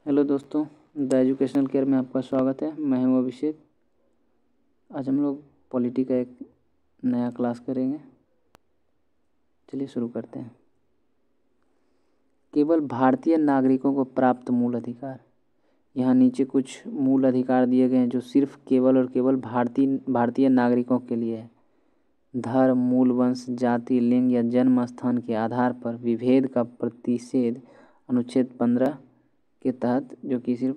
Hello दोस्तों, the educational care में आपका स्वागत है। मैं हूं अभिषेक। आज हम लोग पॉलिटी का एक नया क्लास करेंगे। चलिए शुरू करते हैं। केवल भारतीय नागरिकों को प्राप्त मूल अधिकार। यहाँ नीचे कुछ मूल अधिकार दिए गए हैं जो सिर्फ केवल और केवल भारतीय नागरिकों के लिए है। धर्म, मूल वंश, जाति, लिंग या जन्म स्थान के आधार पर विभेद का प्रतिषेध अनुच्छेद 15 के तहत, जो कि सिर्फ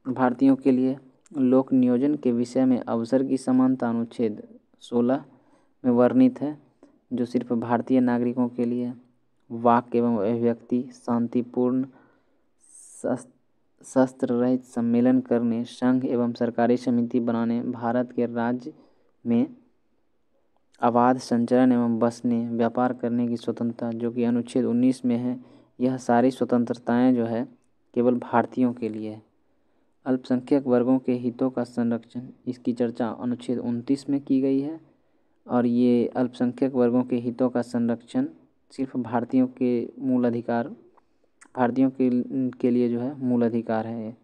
भारतीयों के लिए। लोक नियोजन के विषय में अवसर की समानता अनुच्छेद 16 में वर्णित है, जो सिर्फ भारतीय नागरिकों के लिए। वाक एवं अभिव्यक्ति, शांतिपूर्ण शस्त्र रहित सम्मेलन करने, संघ एवं सरकारी समिति बनाने, भारत के राज्य में अबाध संचरण एवं बसने, व्यापार करने की स्वतंत्रता, जो कि अनुच्छेद 19 में है। यह सारी स्वतंत्रताएं जो है केवल भारतीयों के लिए है। अल्पसंख्यक वर्गों के हितों का संरक्षण, इसकी चर्चा अनुच्छेद 29 में की गई है। और ये अल्पसंख्यक वर्गों के हितों का संरक्षण सिर्फ भारतीयों के मूल अधिकार, भारतीयों के लिए जो है मूल अधिकार है।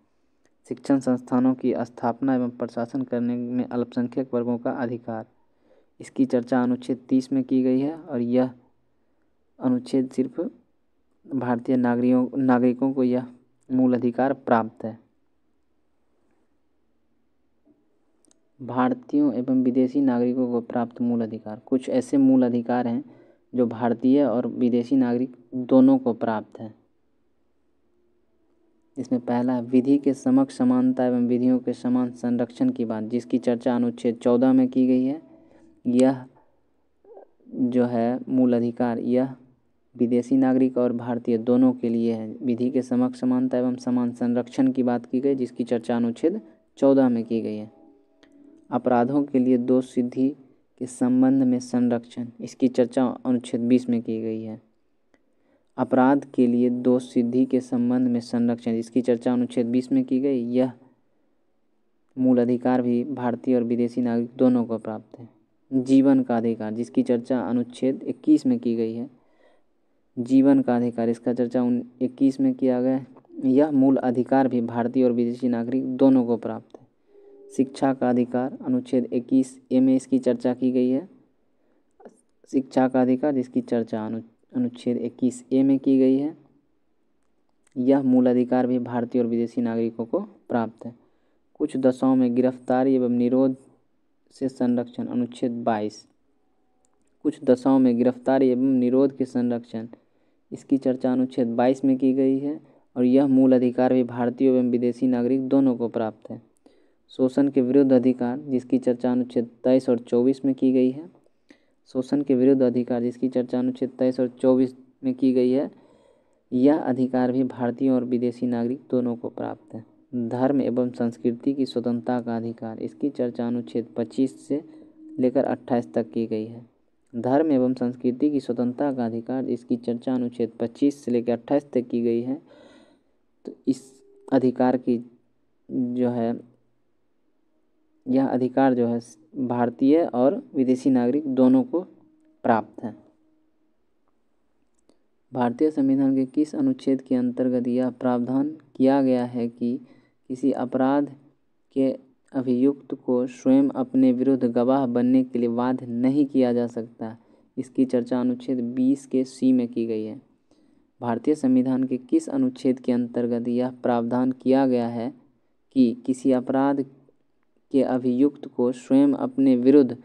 शिक्षण संस्थानों की स्थापना एवं प्रशासन करने में अल्पसंख्यक वर्गों का अधिकार, इसकी चर्चा अनुच्छेद 30 में की गई है। और यह अनुच्छेद सिर्फ भारतीय नागरिकों को यह मूल अधिकार प्राप्त है। भारतीयों एवं विदेशी नागरिकों को प्राप्त मूल अधिकार। कुछ ऐसे मूल अधिकार हैं जो भारतीय और विदेशी नागरिक दोनों को प्राप्त है। इसमें पहला है विधि के समक्ष समानता एवं विधियों के समान संरक्षण की बात, जिसकी चर्चा अनुच्छेद 14 में की गई है। यह जो है मूल अधिकार, यह विदेशी नागरिक और भारतीय दोनों के लिए है। विधि के समक्ष समानता एवं समान संरक्षण की बात की गई, जिसकी चर्चा अनुच्छेद 14 में की गई है। अपराधों के लिए दोष सिद्धि के संबंध में संरक्षण, इसकी चर्चा अनुच्छेद 20 में की गई है। अपराध के लिए दोष सिद्धि के संबंध में संरक्षण, इसकी चर्चा अनुच्छेद 20 में की गई। यह मूल अधिकार भी भारतीय और विदेशी नागरिक दोनों को प्राप्त है। जीवन का अधिकार, जिसकी चर्चा अनुच्छेद 21 में की गई है। जीवन का अधिकार, इसका चर्चा 21 में किया गया है। यह मूल अधिकार भी भारतीय और विदेशी नागरिक दोनों को प्राप्त है। शिक्षा का अधिकार, अनुच्छेद 21A में इसकी चर्चा की गई है। शिक्षा का अधिकार, जिसकी चर्चा अनुच्छेद 21A में की गई है। यह मूल अधिकार भी भारतीय और विदेशी नागरिकों को प्राप्त है। कुछ दशाओं में गिरफ्तारी एवं निरोध से संरक्षण, अनुच्छेद 22। कुछ दशाओं में गिरफ्तारी एवं निरोध के संरक्षण, इसकी चर्चा अनुच्छेद 22 में की गई है। और यह मूल अधिकार भी भारतीय एवं विदेशी नागरिक दोनों को प्राप्त है। शोषण के विरुद्ध अधिकार, जिसकी चर्चा अनुच्छेद 23 और 24 में की गई है। शोषण के विरुद्ध अधिकार, जिसकी चर्चा अनुच्छेद 23 और 24 में की गई है। यह अधिकार भी भारतीय और विदेशी नागरिक दोनों को प्राप्त है। धर्म एवं संस्कृति की स्वतंत्रता का अधिकार, इसकी चर्चा अनुच्छेद 25 से लेकर 28 तक की गई है। धर्म एवं संस्कृति की स्वतंत्रता का अधिकार, इसकी चर्चा अनुच्छेद 25 से लेकर 28 तक की गई है। तो इस अधिकार की जो है, यह अधिकार जो है भारतीय और विदेशी नागरिक दोनों को प्राप्त है। भारतीय संविधान के किस अनुच्छेद के अंतर्गत यह प्रावधान किया गया है कि किसी अपराध के अभियुक्त को स्वयं अपने विरुद्ध गवाह बनने के लिए बाध्य नहीं किया जा सकता? इसकी चर्चा अनुच्छेद 20 के C में की गई है। भारतीय संविधान के किस अनुच्छेद के अंतर्गत यह प्रावधान किया गया है कि किसी अपराध के अभियुक्त को स्वयं अपने विरुद्ध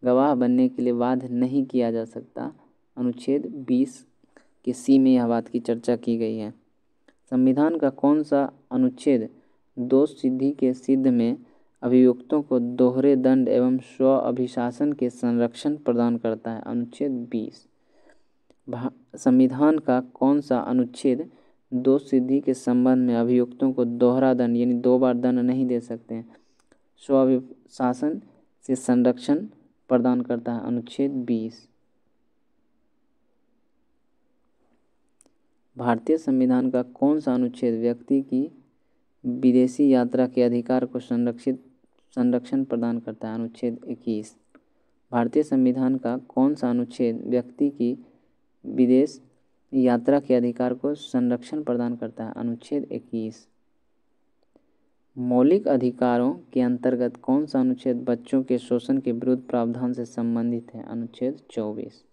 गवाह बनने के लिए बाध्य नहीं किया जा सकता? अनुच्छेद 20 के C में यह बात की चर्चा की गई है। संविधान का कौन सा अनुच्छेद दोष सिद्धि के सिद्ध में अभियुक्तों को दोहरे दंड एवं स्व अभिशासन के संरक्षण प्रदान करता है? अनुच्छेद 20। संविधान का कौन सा अनुच्छेद दोष सिद्धि के संबंध में अभियुक्तों को दोहरा दंड यानी 2 बार दंड नहीं दे सकते हैं, स्व अभिशासन से संरक्षण प्रदान करता है? अनुच्छेद 20। भारतीय संविधान का कौन सा अनुच्छेद व्यक्ति की विदेशी यात्रा के अधिकार को संरक्षण प्रदान करता है? अनुच्छेद 21। भारतीय संविधान का कौन सा अनुच्छेद व्यक्ति की विदेश यात्रा के अधिकार को संरक्षण प्रदान करता है? अनुच्छेद 21। मौलिक अधिकारों के अंतर्गत कौन सा अनुच्छेद बच्चों के शोषण के विरुद्ध प्रावधान से संबंधित है? अनुच्छेद 24।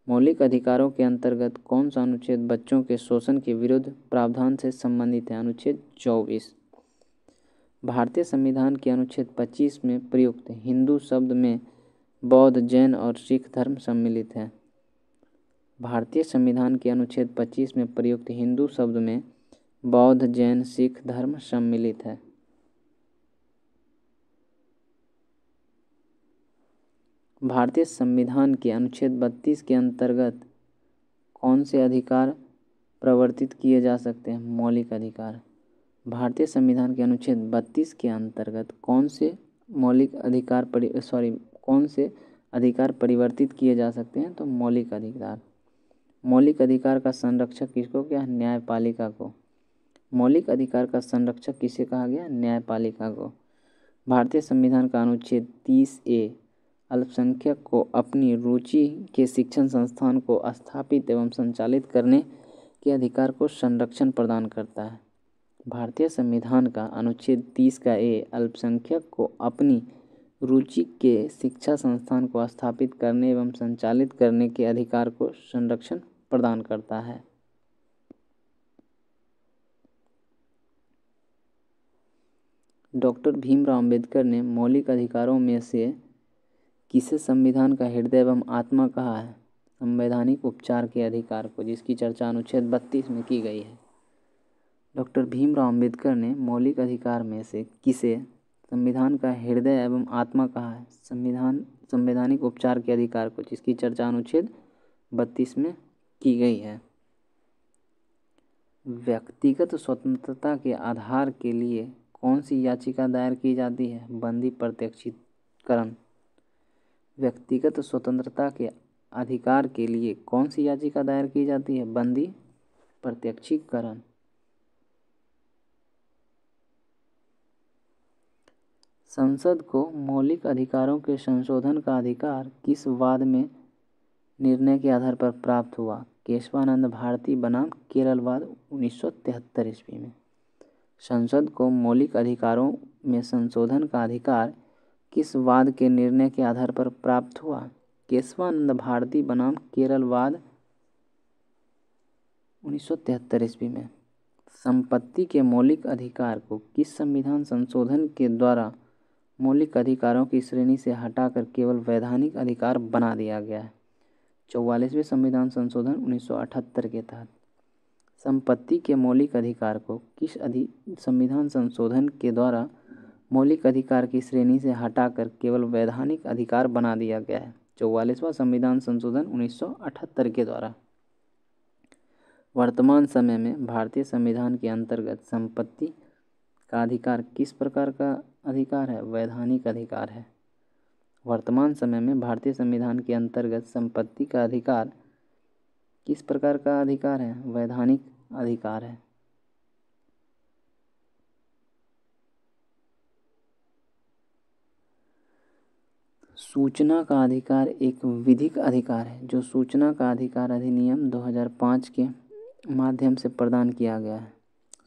मौलिक अधिकारों के अंतर्गत कौन सा अनुच्छेद बच्चों के शोषण के विरुद्ध प्रावधान से संबंधित है? अनुच्छेद 24। भारतीय संविधान के अनुच्छेद 25 में प्रयुक्त हिंदू शब्द में बौद्ध, जैन और सिख धर्म सम्मिलित है। भारतीय संविधान के अनुच्छेद 25 में प्रयुक्त हिंदू शब्द में बौद्ध, जैन, सिख धर्म सम्मिलित है। भारतीय संविधान के अनुच्छेद 32 के अंतर्गत कौन से अधिकार प्रवर्तित किए जा सकते हैं? मौलिक अधिकार। भारतीय संविधान के अनुच्छेद 32 के अंतर्गत कौन से अधिकार परिवर्तित किए जा सकते हैं? तो मौलिक अधिकार। मौलिक अधिकार का संरक्षक किसको क्या? न्यायपालिका को। मौलिक अधिकार का संरक्षक किसे कहा गया? न्यायपालिका को। भारतीय संविधान का अनुच्छेद 30A अल्पसंख्यक को अपनी रुचि के शिक्षण संस्थान को स्थापित एवं संचालित करने के अधिकार को संरक्षण प्रदान करता है। भारतीय संविधान का अनुच्छेद 30A अल्पसंख्यक को अपनी रुचि के शिक्षा संस्थान को स्थापित करने एवं संचालित करने के अधिकार को संरक्षण प्रदान करता है। डॉक्टर भीमराव अंबेडकर ने मौलिक अधिकारों में से किसे संविधान का हृदय एवं आत्मा कहा है? संवैधानिक उपचार के अधिकार को, जिसकी चर्चा अनुच्छेद 32 में की गई है। डॉक्टर भीमराव अंबेडकर ने मौलिक अधिकार में से किसे संविधान का हृदय एवं आत्मा कहा है? संवैधानिक उपचार के अधिकार को, जिसकी चर्चा अनुच्छेद 32 में की गई है। व्यक्तिगत स्वतंत्रता के आधार के लिए कौन सी याचिका दायर की जाती है? बंदी प्रत्यक्षीकरण। व्यक्तिगत स्वतंत्रता के अधिकार के लिए कौन सी याचिका दायर की जाती है? बंदी प्रत्यक्षीकरण। संसद को मौलिक अधिकारों के संशोधन का अधिकार किस वाद में निर्णय के आधार पर प्राप्त हुआ? केशवानंद भारती बनाम केरलवाद 1973 ईस्वी में। संसद को मौलिक अधिकारों में संशोधन का अधिकार किस वाद के निर्णय के आधार पर प्राप्त हुआ? केशवानंद भारती बनाम केरलवाद 1973 ईस्वी में। संपत्ति के मौलिक अधिकार को किस संविधान संशोधन के द्वारा मौलिक अधिकारों की श्रेणी से हटाकर केवल वैधानिक अधिकार बना दिया गया है? 44वें संविधान संशोधन 1978 के तहत। संपत्ति के मौलिक अधिकार को किस संविधान संशोधन के द्वारा मौलिक अधिकार की श्रेणी से हटाकर केवल वैधानिक अधिकार बना दिया गया है? 44वां संविधान संशोधन 1978 के द्वारा। वर्तमान समय में भारतीय संविधान के अंतर्गत संपत्ति का अधिकार किस प्रकार का अधिकार है? वैधानिक अधिकार है। वर्तमान समय में भारतीय संविधान के अंतर्गत संपत्ति का अधिकार किस प्रकार का अधिकार है? वैधानिक अधिकार है। सूचना का अधिकार एक विधिक अधिकार है जो सूचना का अधिकार अधिनियम 2005 के माध्यम से प्रदान किया गया है।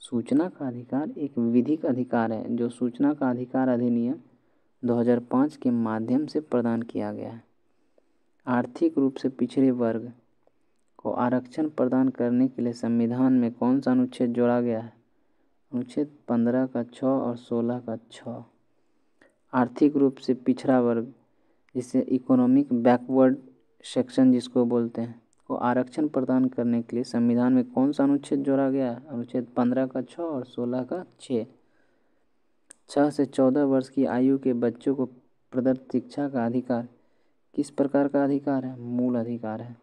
सूचना का अधिकार एक विधिक अधिकार है जो सूचना का अधिकार अधिनियम 2005 के माध्यम से प्रदान किया गया है। आर्थिक रूप से पिछड़े वर्ग को आरक्षण प्रदान करने के लिए संविधान में कौन सा अनुच्छेद जोड़ा गया है? अनुच्छेद 15 का 6 और 16 का 6। आर्थिक रूप से पिछड़ा वर्ग, जिसे इकोनॉमिक बैकवर्ड सेक्शन जिसको बोलते हैं, को आरक्षण प्रदान करने के लिए संविधान में कौन सा अनुच्छेद जोड़ा गया है? अनुच्छेद 15 का 6 और 16 का 6। 6 से 14 वर्ष की आयु के बच्चों को प्रदत्त शिक्षा का अधिकार किस प्रकार का अधिकार है? मूल अधिकार है।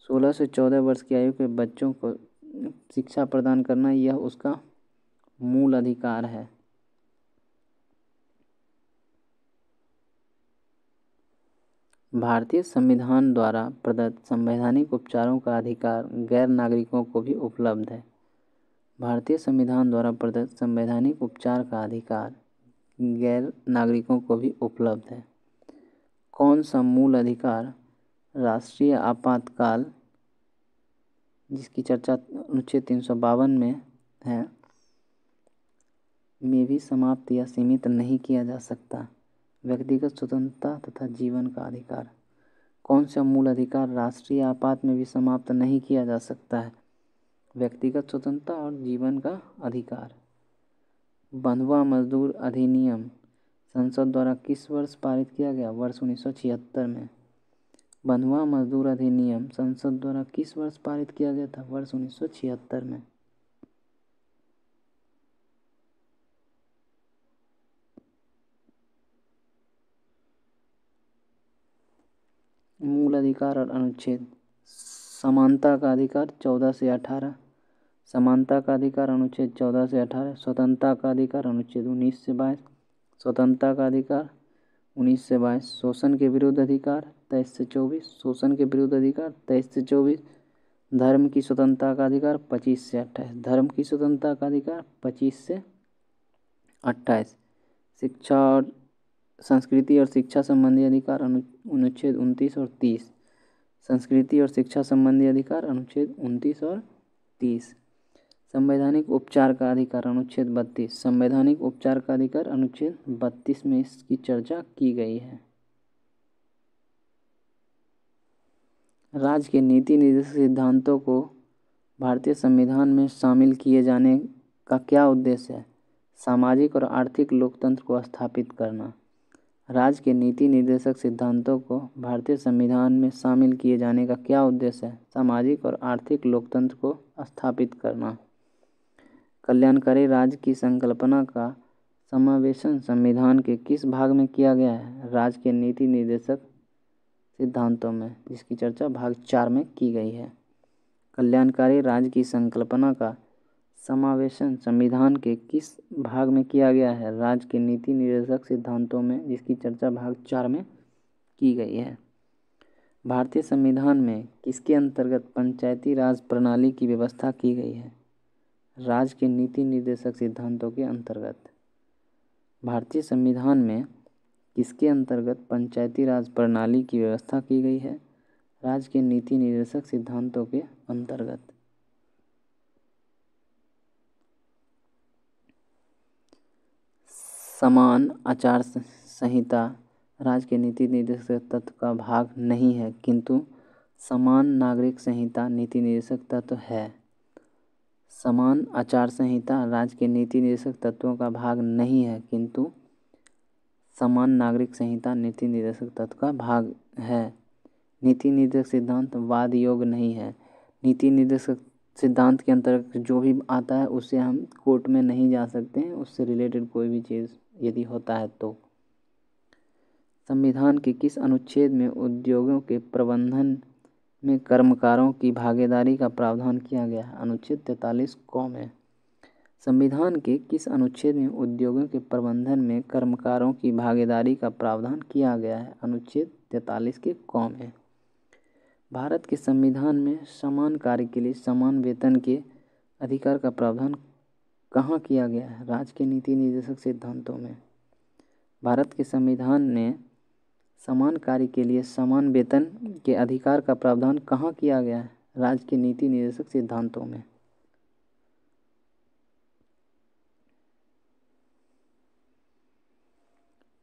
16 से 14 वर्ष की आयु के बच्चों को शिक्षा प्रदान करना यह उसका मूल अधिकार है। भारतीय संविधान द्वारा प्रदत्त संवैधानिक उपचारों का अधिकार गैर नागरिकों को भी उपलब्ध है। भारतीय संविधान द्वारा प्रदत्त संवैधानिक उपचार का अधिकार गैर नागरिकों को भी उपलब्ध है। कौन सा मूल अधिकार राष्ट्रीय आपातकाल, जिसकी चर्चा अनुच्छेद 352 में है, में भी समाप्त या सीमित नहीं किया जा सकता। व्यक्तिगत स्वतंत्रता तथा जीवन का अधिकार। कौन सा मूल अधिकार राष्ट्रीय आपात में भी समाप्त नहीं किया जा सकता है? व्यक्तिगत स्वतंत्रता और जीवन का अधिकार। बंधुआ मजदूर अधिनियम संसद द्वारा किस वर्ष पारित किया गया? वर्ष 1976 में। बंधुआ मजदूर अधिनियम संसद द्वारा किस वर्ष पारित किया गया था? वर्ष 1976 में। मूल अधिकार और अनुच्छेद। समानता का अधिकार 14 से 18। समानता का अधिकार अनुच्छेद 14 से 18। स्वतंत्रता का अधिकार अनुच्छेद 19 से 22। स्वतंत्रता का अधिकार 19 से 22। शोषण के विरुद्ध अधिकार 23 से 24। शोषण के विरुद्ध अधिकार 23 से 24। धर्म की स्वतंत्रता का अधिकार 25 से 28। धर्म की स्वतंत्रता का अधिकार 25 से 28। शिक्षा और संस्कृति और शिक्षा संबंधी अधिकार अनुच्छेद 29 और 30। संस्कृति और शिक्षा संबंधी अधिकार अनुच्छेद 29 और 30। संवैधानिक उपचार का अधिकार अनुच्छेद 32। संवैधानिक उपचार का अधिकार अनुच्छेद 32 में इसकी चर्चा की गई है। राज्य के नीति निर्देशक सिद्धांतों को भारतीय संविधान में शामिल किए जाने का क्या उद्देश्य है? सामाजिक और आर्थिक लोकतंत्र को स्थापित करना। राज्य के नीति निर्देशक सिद्धांतों को भारतीय संविधान में शामिल किए जाने का क्या उद्देश्य है? सामाजिक और आर्थिक लोकतंत्र को स्थापित करना। कल्याणकारी राज्य की संकल्पना का समावेशन संविधान के किस भाग में किया गया है? राज्य के नीति निर्देशक सिद्धांतों में, जिसकी चर्चा भाग 4 में की गई है। कल्याणकारी राज्य की संकल्पना का समावेशन संविधान के किस भाग में किया गया है? राज्य के नीति निर्देशक सिद्धांतों में, जिसकी चर्चा भाग 4 में की गई है। भारतीय संविधान में किसके अंतर्गत पंचायती राज प्रणाली की व्यवस्था की गई है? राज्य के नीति निर्देशक सिद्धांतों के अंतर्गत। भारतीय संविधान में किसके अंतर्गत पंचायती राज प्रणाली की व्यवस्था की गई है? राज्य के नीति निर्देशक सिद्धांतों के अंतर्गत। समान आचार संहिता राज्य के नीति निर्देशक तत्व का भाग नहीं है, किंतु समान नागरिक संहिता नीति निर्देशक तत्व है। समान आचार संहिता राज्य के नीति निर्देशक तत्वों का भाग नहीं है, किंतु समान नागरिक संहिता नीति निर्देशक तत्व का भाग है। नीति निर्देशक सिद्धांत वाद योग्य नहीं है। नीति निर्देशक सिद्धांत के अंतर्गत जो भी आता है उससे हम कोर्ट में नहीं जा सकते हैं, उससे रिलेटेड कोई भी चीज़ यदि होता है तो। संविधान के किस अनुच्छेद में उद्योगों के प्रबंधन में कर्मकारों की भागीदारी का प्रावधान किया गया है? अनुच्छेद 43 क में। संविधान के किस अनुच्छेद में उद्योगों के प्रबंधन में कर्मकारों की भागीदारी का प्रावधान किया गया है? अनुच्छेद 43 के क में। भारत के संविधान में समान कार्य के लिए समान वेतन के अधिकार का प्रावधान कहाँ किया गया है? राज्य के नीति निर्देशक सिद्धांतों में। भारत के संविधान ने समान कार्य के लिए समान वेतन के अधिकार का प्रावधान कहाँ किया गया है? राज्य के नीति निर्देशक सिद्धांतों में।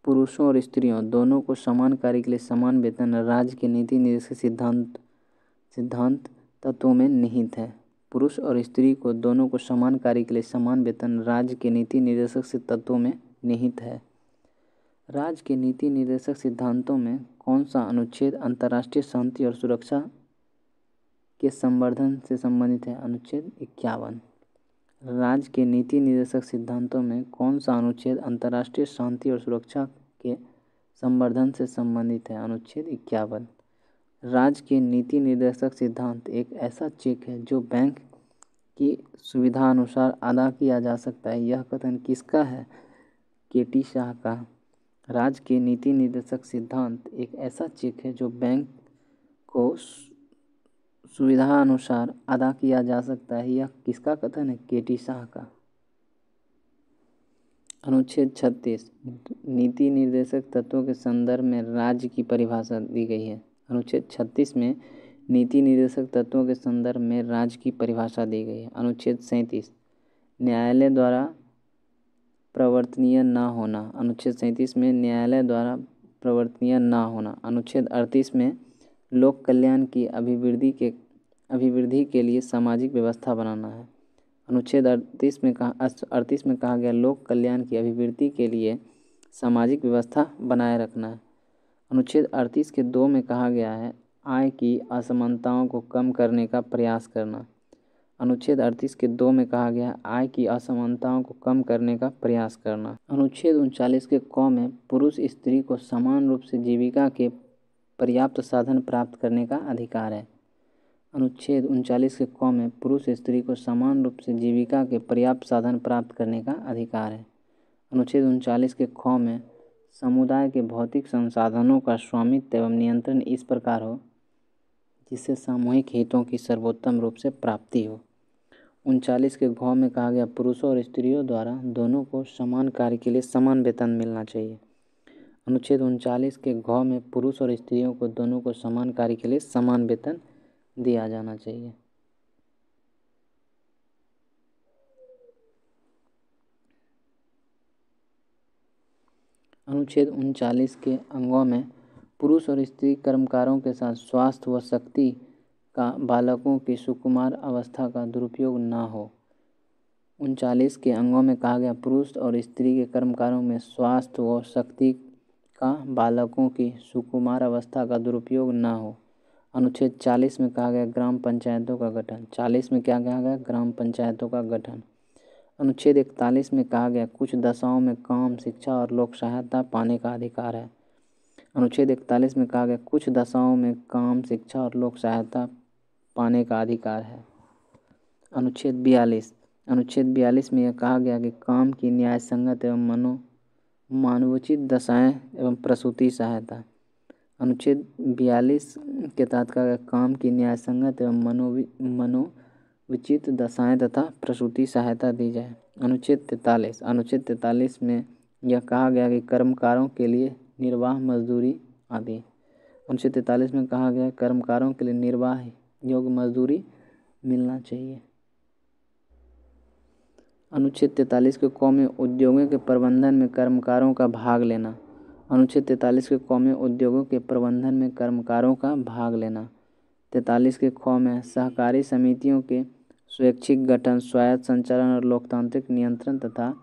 पुरुषों और स्त्रियों दोनों को समान कार्य के लिए समान वेतन राज्य के नीति निर्देशक सिद्धांत तत्वों में निहित है। पुरुष और स्त्री को दोनों को समान कार्य के लिए समान वेतन राज्य के नीति निर्देशक तत्वों में निहित है। राज्य के नीति निर्देशक सिद्धांतों में कौन सा अनुच्छेद अंतर्राष्ट्रीय शांति और सुरक्षा के संवर्धन से संबंधित है? अनुच्छेद 51। राज्य के नीति निर्देशक सिद्धांतों में कौन सा अनुच्छेद अंतर्राष्ट्रीय शांति और सुरक्षा के संवर्धन से संबंधित है? अनुच्छेद 51। राज्य के नीति निर्देशक सिद्धांत एक ऐसा चेक है जो बैंक की सुविधा अनुसार अदा किया जा सकता है। यह कथन किसका है? के.टी. शाह का। राज्य के नीति निर्देशक सिद्धांत एक ऐसा चेक है जो बैंक को सुविधा अनुसार अदा किया जा सकता है। यह किसका कथन है? के.टी. शाह का। अनुच्छेद 36 नीति निर्देशक तत्वों के संदर्भ में राज्य की परिभाषा दी गई है। अनुच्छेद 36 में नीति निर्देशक तत्वों के संदर्भ में राज्य की परिभाषा दी गई है। अनुच्छेद 37 न्यायालय द्वारा प्रवर्तनीय न होना। अनुच्छेद 37 में न्यायालय द्वारा प्रवर्तनीय न होना। अनुच्छेद 38 में लोक कल्याण की अभिवृद्धि के लिए सामाजिक व्यवस्था बनाना है। अनुच्छेद 38 में कहा गया लोक कल्याण की अभिवृद्धि के लिए सामाजिक व्यवस्था बनाए रखना है। अनुच्छेद 38 के 2 में कहा गया है आय की असमानताओं को कम करने का प्रयास करना। अनुच्छेद 38 के 2 में कहा गया आय की असमानताओं को कम करने का प्रयास करना। अनुच्छेद 39 के क में पुरुष स्त्री को समान रूप से जीविका के पर्याप्त साधन प्राप्त करने का अधिकार है। अनुच्छेद 39 के क में पुरुष स्त्री को समान रूप से जीविका के पर्याप्त साधन प्राप्त करने का अधिकार है। अनुच्छेद 39 के ख में समुदाय के भौतिक संसाधनों का स्वामित्व एवं नियंत्रण इस प्रकार हो जिससे सामूहिक हितों की सर्वोत्तम रूप से प्राप्ति हो। 39 के घ में कहा गया पुरुषों और स्त्रियों द्वारा दोनों को समान कार्य के लिए समान वेतन मिलना चाहिए। अनुच्छेद 39 के घ में पुरुष और स्त्रियों को दोनों को समान कार्य के लिए समान वेतन दिया जाना चाहिए। अनुच्छेद 39 के अंगों में पुरुष और स्त्री कर्मकारों के साथ स्वास्थ्य व शक्ति का बालकों की सुकुमार अवस्था का दुरुपयोग न हो। 39 के अंगों में कहा गया पुरुष और स्त्री के कर्मकारों में स्वास्थ्य व शक्ति का बालकों की सुकुमार अवस्था का दुरुपयोग न हो। अनुच्छेद 40 में कहा गया ग्राम पंचायतों का गठन। 40 में क्या कहा गया ग्राम पंचायतों का गठन। अनुच्छेद 41 में कहा गया कुछ दशाओं में काम, शिक्षा और लोक सहायता पाने का अधिकार है। अनुच्छेद 41 में कहा गया कुछ दशाओं में काम, शिक्षा और लोक सहायता पाने का अधिकार है। अनुच्छेद 42 में यह कहा गया कि काम की न्याय संगत एवं मानवोचित दशाएं एवं प्रसूति सहायता। अनुच्छेद 42 के तहत कहा गया काम की न्याय संगत एवं मनोविचित दशाएं तथा प्रसूति सहायता दी जाए। अनुच्छेद 43 में यह कहा गया कि कर्मकारों के लिए निर्वाह मजदूरी आदि। अनुच्छेद 43 में कहा गया कर्मकारों के लिए निर्वाह योग्य मजदूरी मिलना चाहिए। अनुच्छेद 43 के क में उद्योगों के प्रबंधन में कर्मकारों का भाग लेना। अनुच्छेद 43 के क में उद्योगों के प्रबंधन में कर्मकारों का भाग लेना। 43 के ख में सहकारी समितियों के स्वैच्छिक गठन, स्वायत्त संचालन और लोकतांत्रिक नियंत्रण तथा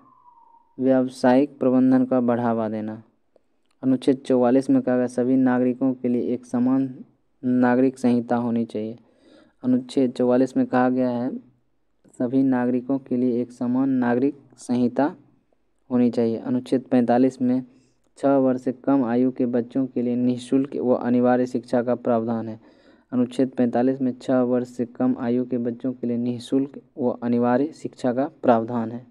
व्यावसायिक प्रबंधन का बढ़ावा देना। अनुच्छेद 44 में कहा गया सभी नागरिकों के लिए एक समान नागरिक संहिता होनी चाहिए। अनुच्छेद 44 में कहा गया है सभी नागरिकों के लिए एक समान नागरिक संहिता होनी चाहिए। अनुच्छेद 45 में 6 वर्ष से कम आयु के बच्चों के लिए निःशुल्क व अनिवार्य शिक्षा का प्रावधान है। अनुच्छेद 45 में 6 वर्ष से कम आयु के बच्चों के लिए निःशुल्क व अनिवार्य शिक्षा का प्रावधान है।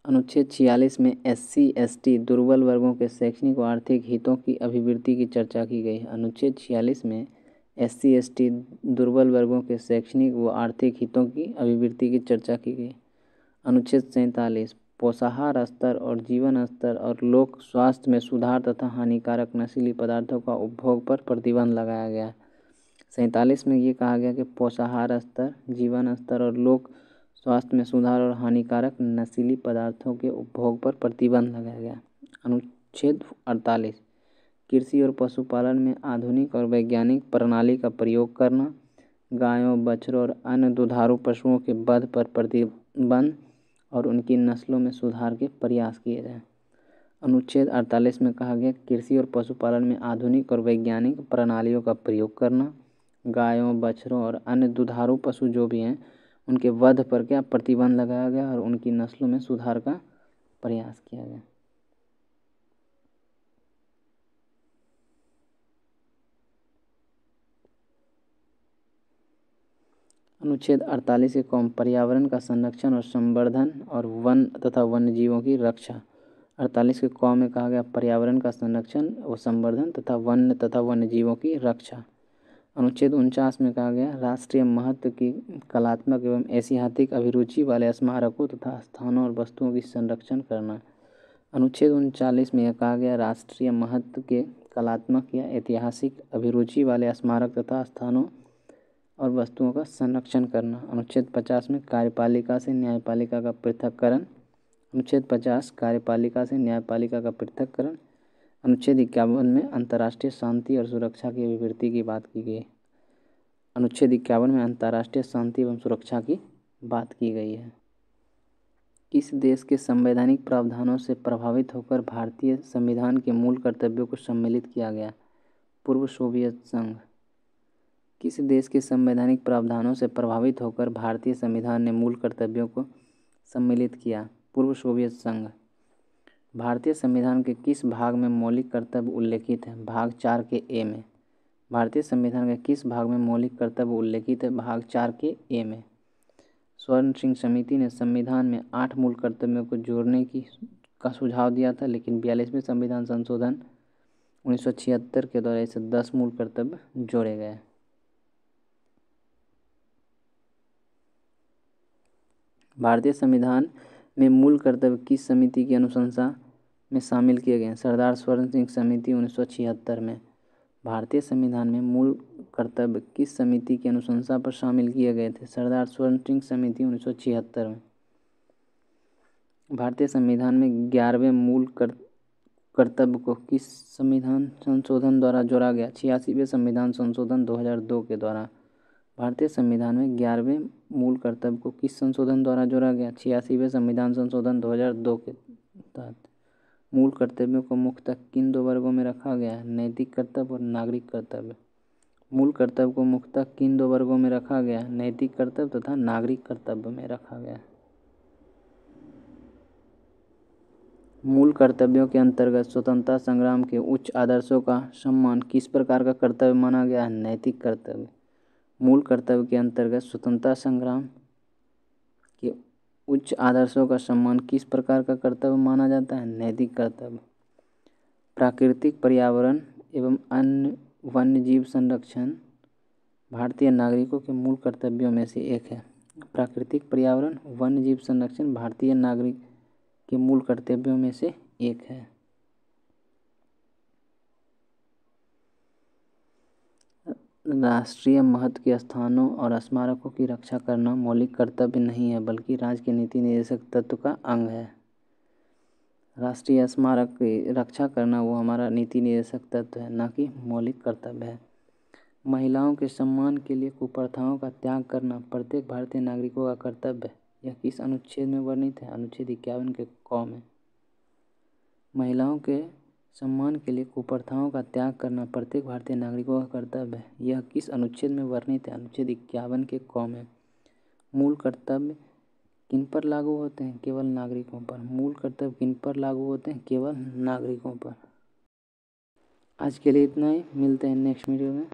अनुच्छेद 46 में SC/ST दुर्बल वर्गों के शैक्षणिक व आर्थिक हितों की अभिवृद्धि की चर्चा की गई है। अनुच्छेद 46 में SC/ST दुर्बल वर्गों के शैक्षणिक व आर्थिक हितों की अभिवृद्धि की चर्चा की गई। अनुच्छेद 47 पोषाहार स्तर और जीवन स्तर और लोक स्वास्थ्य में सुधार तथा हानिकारक नशीली पदार्थों का उपभोग पर प्रतिबंध लगाया गया है। 47 में ये कहा गया कि पोषाहार स्तर, जीवन स्तर और लोक स्वास्थ्य में सुधार और हानिकारक नशीली पदार्थों के उपभोग पर प्रतिबंध लगाया गया। अनुच्छेद 48 कृषि और पशुपालन में आधुनिक और वैज्ञानिक प्रणाली का प्रयोग करना, गायों, बछड़ों और अन्य दुधारू पशुओं के वध पर प्रतिबंध और उनकी नस्लों में सुधार के प्रयास किए जाएं। अनुच्छेद 48 में कहा गया कृषि और पशुपालन में आधुनिक और वैज्ञानिक प्रणालियों का प्रयोग करना, गायों, बछड़ों और अन्य दुधारू पशु जो भी हैं उनके वध पर क्या प्रतिबंध लगाया गया और उनकी नस्लों में सुधार का प्रयास किया गया। अनुच्छेद 48 के कॉम पर्यावरण का संरक्षण और संवर्धन और वन तथा वन्यजीवों की रक्षा। 48 के कॉम में कहा गया पर्यावरण का संरक्षण व संवर्धन तथा वन तथा वन्यजीवों की रक्षा। अनुच्छेद 49 में कहा गया राष्ट्रीय महत्व की कलात्मक एवं ऐतिहासिक अभिरुचि वाले स्मारकों तथा स्थानों और वस्तुओं की संरक्षण करना। अनुच्छेद 39 में यह कहा गया राष्ट्रीय महत्व के कलात्मक या ऐतिहासिक अभिरुचि वाले स्मारक तथा स्थानों और वस्तुओं का संरक्षण करना। अनुच्छेद 50 में कार्यपालिका से न्यायपालिका का पृथक्करण। अनुच्छेद 50 कार्यपालिका से न्यायपालिका का पृथक्करण। अनुच्छेद 51 में अंतर्राष्ट्रीय शांति और सुरक्षा की अभिवृद्धि की बात की गई। अनुच्छेद 51 में अंतर्राष्ट्रीय शांति एवं सुरक्षा की बात की गई है। किस देश के संवैधानिक प्रावधानों से प्रभावित होकर भारतीय संविधान के मूल कर्तव्यों को सम्मिलित किया गया? पूर्व सोवियत संघ। किस देश के संवैधानिक प्रावधानों से प्रभावित होकर भारतीय संविधान ने मूल कर्तव्यों को सम्मिलित किया? पूर्व सोवियत संघ। भारतीय संविधान के किस भाग में मौलिक कर्तव्य उल्लेखित है? भाग 4 के ए में। भारतीय संविधान के किस भाग में मौलिक कर्तव्य उल्लेखित है? भाग 4 के ए में। स्वर्ण सिंह समिति ने संविधान में 8 मूल कर्तव्यों को जोड़ने का सुझाव दिया था, लेकिन 42वें संविधान संशोधन 1976 के द्वारा इसे 10 मूल कर्तव्य जोड़े गए। भारतीय संविधान में मूल कर्तव्य किस समिति की अनुशंसा में शामिल किए गए? सरदार स्वर्ण सिंह समिति 1976 में। भारतीय संविधान में मूल कर्तव्य किस समिति की अनुशंसा पर शामिल किए गए थे? सरदार स्वर्ण सिंह समिति 1976 में। भारतीय संविधान में 11वें मूल कर्तव्य को किस संविधान संशोधन द्वारा जोड़ा गया? 86वें संविधान संशोधन 2002 के द्वारा। भारतीय संविधान में 11वें मूल कर्तव्य को किस संशोधन द्वारा जोड़ा गया? 86वें संविधान संशोधन 2002 के तहत। मूल कर्तव्यों को मुख्यतः किन 2 वर्गों में रखा गया है? नैतिक कर्तव्य और नागरिक कर्तव्य। मूल कर्तव्य को मुख्यतः किन 2 वर्गों में रखा गया है? नैतिक कर्तव्य तथा नागरिक कर्तव्य में रखा गया है। मूल कर्तव्यों के अंतर्गत स्वतंत्रता संग्राम के उच्च आदर्शों का सम्मान किस प्रकार का कर्तव्य माना गया है? नैतिक कर्तव्य। मूल कर्तव्य के अंतर्गत स्वतंत्रता संग्राम के उच्च आदर्शों का सम्मान किस प्रकार का कर्तव्य माना जाता है? नैतिक कर्तव्य। प्राकृतिक पर्यावरण एवं अन्य वन्यजीव संरक्षण भारतीय नागरिकों के मूल कर्तव्यों में से एक है। प्राकृतिक पर्यावरण वन्यजीव संरक्षण भारतीय नागरिक के मूल कर्तव्यों में से एक है। राष्ट्रीय महत्व के स्थानों और स्मारकों की रक्षा करना मौलिक कर्तव्य नहीं है, बल्कि राज्य के नीति निर्देशक तत्व का अंग है। राष्ट्रीय स्मारक की रक्षा करना वो हमारा नीति निर्देशक तत्व है, ना कि मौलिक कर्तव्य है। महिलाओं के सम्मान के लिए कुप्रथाओं का त्याग करना प्रत्येक भारतीय नागरिकों का कर्तव्य है। यह किस अनुच्छेद में वर्णित है? अनुच्छेद 51 के क में। महिलाओं के सम्मान के लिए कुप्रथाओं का त्याग करना प्रत्येक भारतीय नागरिकों का कर्तव्य है। यह किस अनुच्छेद में वर्णित है? अनुच्छेद 51 के क में। मूल कर्तव्य किन पर लागू होते हैं? केवल नागरिकों पर। मूल कर्तव्य किन पर लागू होते हैं? केवल नागरिकों पर। आज के लिए इतना ही, मिलते हैं नेक्स्ट वीडियो में।